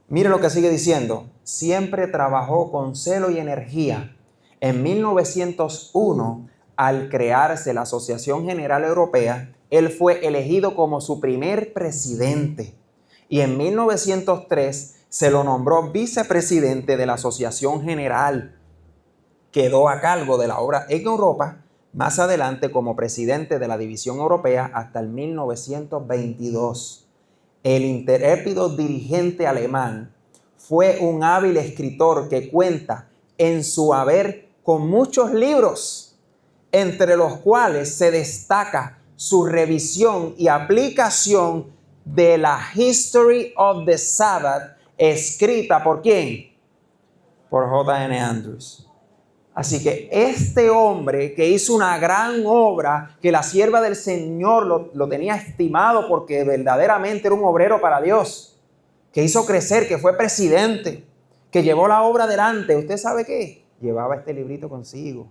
mire lo que sigue diciendo. Siempre trabajó con celo y energía. En 1901, al crearse la Asociación General Europea, él fue elegido como su primer presidente. Y en 1903 se lo nombró vicepresidente de la Asociación General. Quedó a cargo de la obra en Europa, más adelante como presidente de la División Europea hasta el 1922. El intrépido dirigente alemán fue un hábil escritor que cuenta en su haber con muchos libros, entre los cuales se destaca su revisión y aplicación de la History of the Sabbath, escrita ¿por quién? Por J.N. Andrews. Así que este hombre que hizo una gran obra, que la sierva del Señor lo tenía estimado porque verdaderamente era un obrero para Dios, que hizo crecer, que fue presidente, que llevó la obra adelante. ¿Usted sabe qué? Llevaba este librito consigo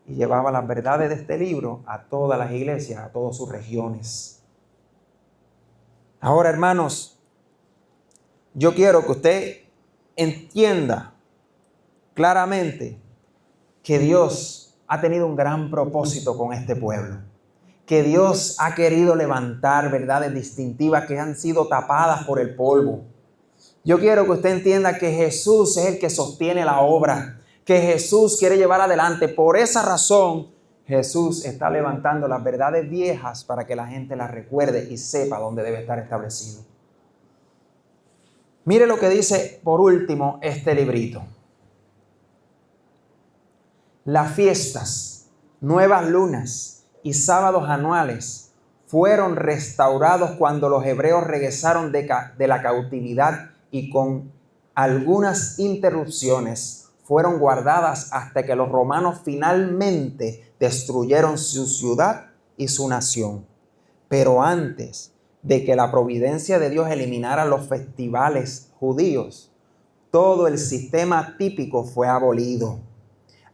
y llevaba las verdades de este libro a todas las iglesias, a todas sus regiones. Ahora, hermanos, yo quiero que usted entienda claramente que Dios ha tenido un gran propósito con este pueblo, que Dios ha querido levantar verdades distintivas que han sido tapadas por el polvo. Yo quiero que usted entienda que Jesús es el que sostiene la obra, que Jesús quiere llevar adelante. Por esa razón, Jesús está levantando las verdades viejas para que la gente las recuerde y sepa dónde debe estar establecido. Mire lo que dice por último este librito. Las fiestas, nuevas lunas y sábados anuales fueron restaurados cuando los hebreos regresaron de la cautividad y con algunas interrupciones fueron guardadas hasta que los romanos finalmente destruyeron su ciudad y su nación. Pero antes de que la providencia de Dios eliminara los festivales judíos, todo el sistema típico fue abolido,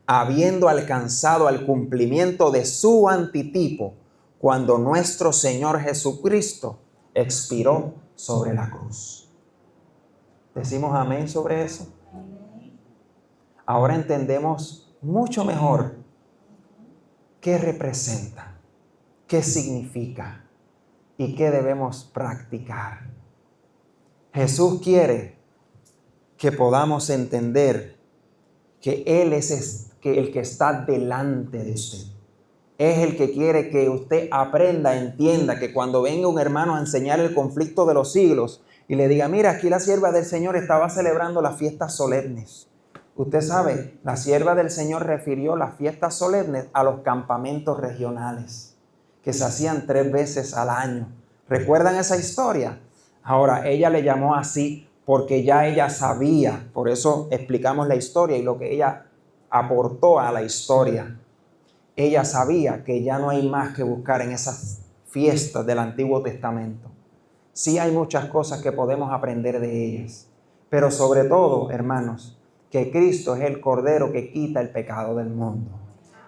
habiendo alcanzado el cumplimiento de su antitipo cuando nuestro Señor Jesucristo expiró sobre la cruz. ¿Decimos amén sobre eso? Ahora entendemos mucho mejor qué representa, qué significa y qué debemos practicar. Jesús quiere que podamos entender que Él es el que está delante de usted. Es el que quiere que usted aprenda, entienda que cuando venga un hermano a enseñar el conflicto de los siglos y le diga, mira, aquí la sierva del Señor estaba celebrando las fiestas solemnes. Usted sabe, la sierva del Señor refirió las fiestas solemnes a los campamentos regionales que se hacían 3 veces al año. ¿Recuerdan esa historia? Ahora, ella le llamó así porque ya ella sabía, por eso explicamos la historia y lo que ella aportó a la historia. Ella sabía que ya no hay más que buscar en esas fiestas del Antiguo Testamento. Sí hay muchas cosas que podemos aprender de ellas, pero sobre todo, hermanos, que Cristo es el Cordero que quita el pecado del mundo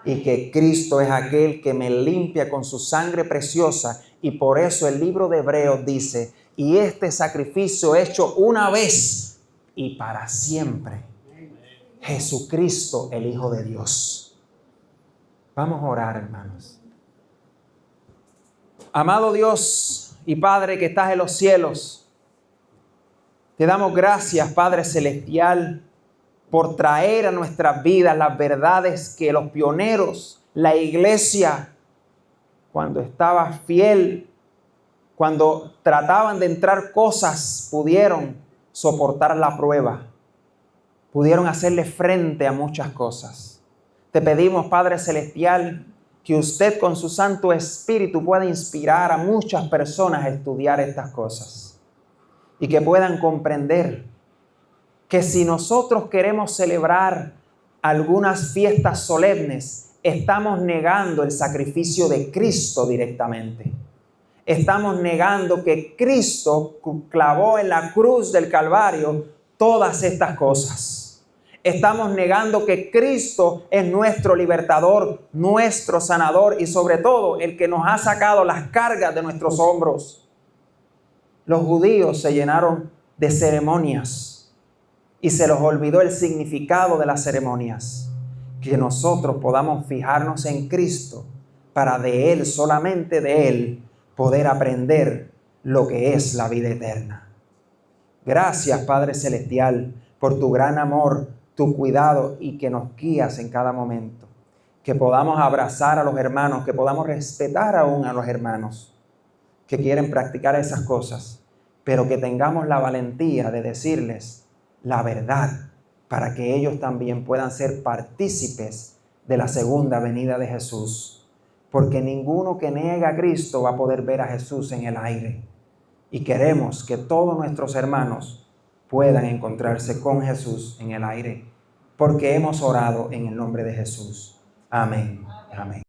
y que Cristo es aquel que me limpia con su sangre preciosa, y por eso el libro de Hebreos dice, y este sacrificio hecho una vez y para siempre, Jesucristo el Hijo de Dios. Vamos a orar, hermanos. Amado Dios y Padre que estás en los cielos, te damos gracias, Padre Celestial, por traer a nuestras vidas las verdades que los pioneros, la iglesia, cuando estaba fiel, cuando trataban de entrar cosas, pudieron soportar la prueba, pudieron hacerle frente a muchas cosas. Te pedimos, Padre Celestial, que usted con su Santo Espíritu pueda inspirar a muchas personas a estudiar estas cosas y que puedan comprender que si nosotros queremos celebrar algunas fiestas solemnes, estamos negando el sacrificio de Cristo directamente. Estamos negando que Cristo clavó en la cruz del Calvario todas estas cosas. Estamos negando que Cristo es nuestro libertador, nuestro sanador y sobre todo el que nos ha sacado las cargas de nuestros hombros. Los judíos se llenaron de ceremonias y se les olvidó el significado de las ceremonias. Que nosotros podamos fijarnos en Cristo para de Él, solamente de Él, poder aprender lo que es la vida eterna. Gracias, Padre Celestial, por tu gran amor, tu cuidado y que nos guías en cada momento. Que podamos abrazar a los hermanos, que podamos respetar aún a los hermanos que quieren practicar esas cosas, pero que tengamos la valentía de decirles la verdad para que ellos también puedan ser partícipes de la segunda venida de Jesús. Porque ninguno que niega a Cristo va a poder ver a Jesús en el aire. Y queremos que todos nuestros hermanos puedan encontrarse con Jesús en el aire, porque hemos orado en el nombre de Jesús. Amén. Amén.